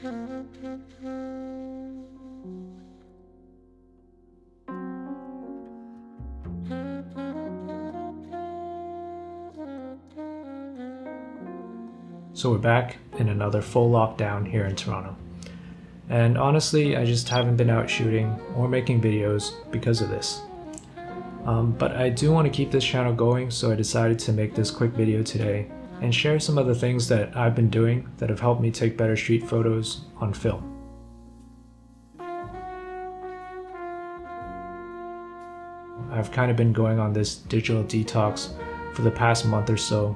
So we're back in another full lockdown here in Toronto. And honestly, I just haven't been out shooting or making videos because of this. But I do want to keep this channel going, so I decided to make this quick video today and share some of the things that I've been doing that have helped me take better street photos on film. I've kind of been going on this digital detox for the past month or so,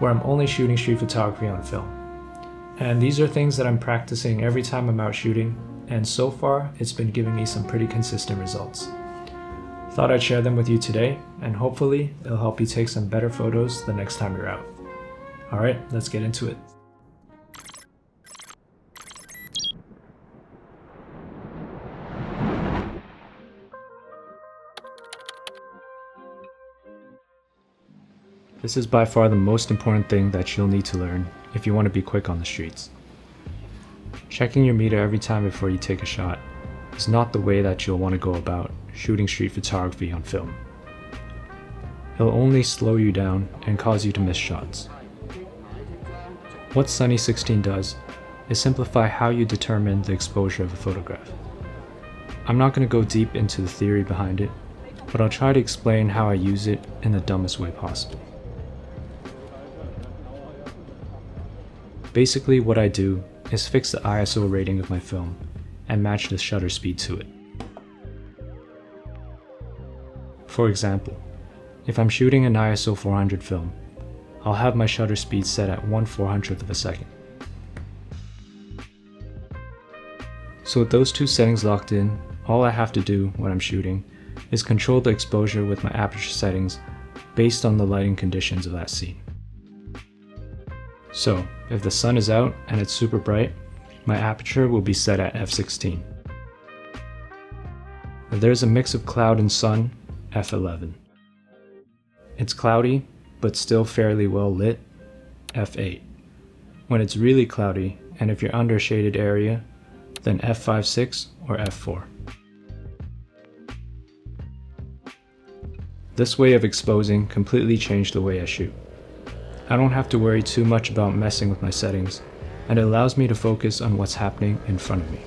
where I'm only shooting street photography on film. And these are things that I'm practicing every time I'm out shooting, and so far it's been giving me some pretty consistent results. Thought I'd share them with you today, and hopefully it'll help you take some better photos the next time you're out. Alright, let's get into it. This is by far the most important thing that you'll need to learn if you want to be quick on the streets. Checking your meter every time before you take a shot is not the way that you'll want to go about shooting street photography on film. It'll only slow you down and cause you to miss shots. What Sunny 16 does is simplify how you determine the exposure of a photograph. I'm not going to go deep into the theory behind it, but I'll try to explain how I use it in the dumbest way possible. Basically, what I do is fix the ISO rating of my film and match the shutter speed to it. For example, if I'm shooting an ISO 400 film, I'll have my shutter speed set at 1/400th of a second. So with those two settings locked in, all I have to do when I'm shooting is control the exposure with my aperture settings based on the lighting conditions of that scene. So, if the sun is out and it's super bright, my aperture will be set at f16. If there's a mix of cloud and sun, f11. It's cloudy, but still fairly well lit, f8. When it's really cloudy, and if you're under a shaded area, then f5.6 or f4. This way of exposing completely changed the way I shoot. I don't have to worry too much about messing with my settings, and it allows me to focus on what's happening in front of me.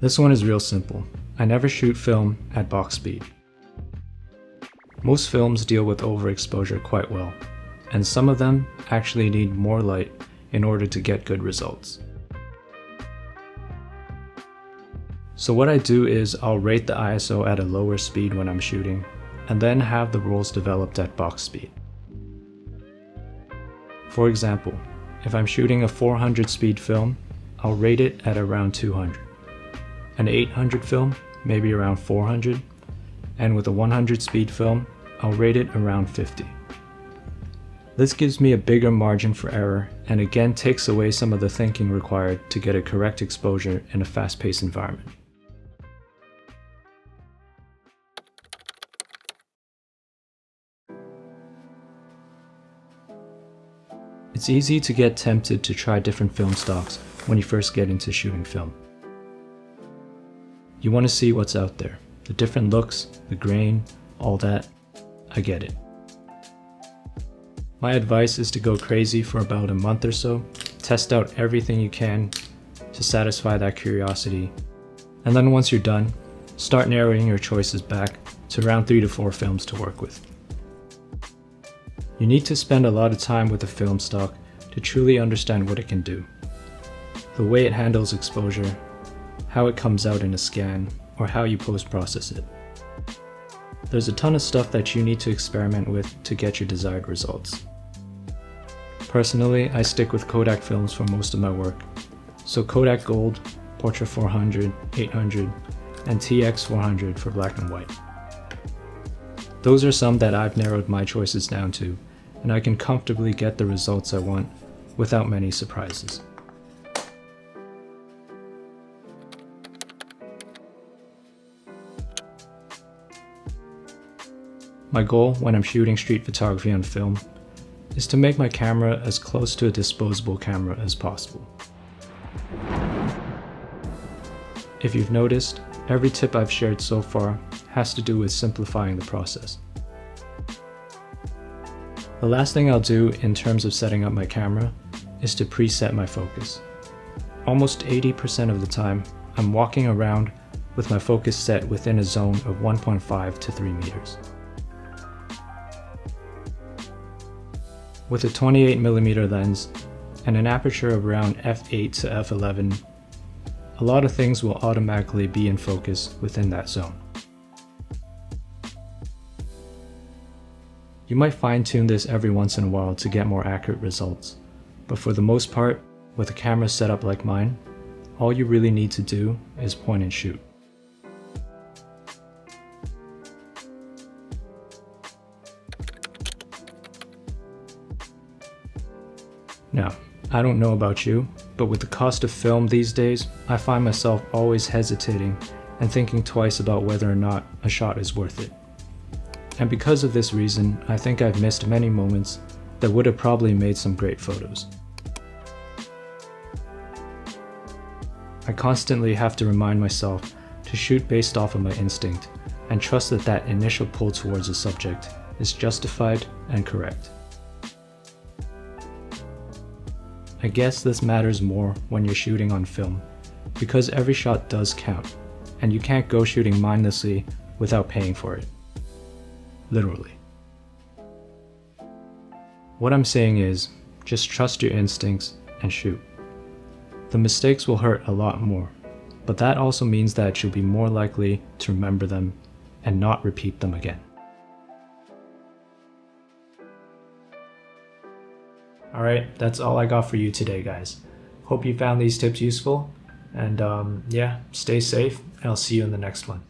This one is real simple. I never shoot film at box speed. Most films deal with overexposure quite well, and some of them actually need more light in order to get good results. So what I do is I'll rate the ISO at a lower speed when I'm shooting, and then have the rolls developed at box speed. For example, if I'm shooting a 400 speed film, I'll rate it at around 200. An 800 film, maybe around 400, and with a 100 speed film, I'll rate it around 50. This gives me a bigger margin for error and again takes away some of the thinking required to get a correct exposure in a fast-paced environment. It's easy to get tempted to try different film stocks when you first get into shooting film. You want to see what's out there, the different looks, the grain, all that. I get it. My advice is to go crazy for about a month or so, test out everything you can to satisfy that curiosity, and then once you're done, start narrowing your choices back to around 3 to 4 films to work with. You need to spend a lot of time with the film stock to truly understand what it can do, the way it handles exposure, how it comes out in a scan, or how you post-process it. There's a ton of stuff that you need to experiment with to get your desired results. Personally, I stick with Kodak films for most of my work, so Kodak Gold, Portra 400, 800, and TX 400 for black and white. Those are some that I've narrowed my choices down to, and I can comfortably get the results I want without many surprises. My goal when I'm shooting street photography on film is to make my camera as close to a disposable camera as possible. If you've noticed, every tip I've shared so far has to do with simplifying the process. The last thing I'll do in terms of setting up my camera is to preset my focus. Almost 80% of the time, I'm walking around with my focus set within a zone of 1.5 to 3 meters. With a 28mm lens and an aperture of around f8 to f11, a lot of things will automatically be in focus within that zone. You might fine-tune this every once in a while to get more accurate results, but for the most part, with a camera set up like mine, all you really need to do is point and shoot. Now, I don't know about you, but with the cost of film these days, I find myself always hesitating and thinking twice about whether or not a shot is worth it. And because of this reason, I think I've missed many moments that would have probably made some great photos. I constantly have to remind myself to shoot based off of my instinct and trust that that initial pull towards a subject is justified and correct. I guess this matters more when you're shooting on film, because every shot does count, and you can't go shooting mindlessly without paying for it. Literally. What I'm saying is, just trust your instincts and shoot. The mistakes will hurt a lot more, but that also means that you'll be more likely to remember them and not repeat them again. Alright, that's all I got for you today, guys. Hope you found these tips useful, and yeah, stay safe, and I'll see you in the next one.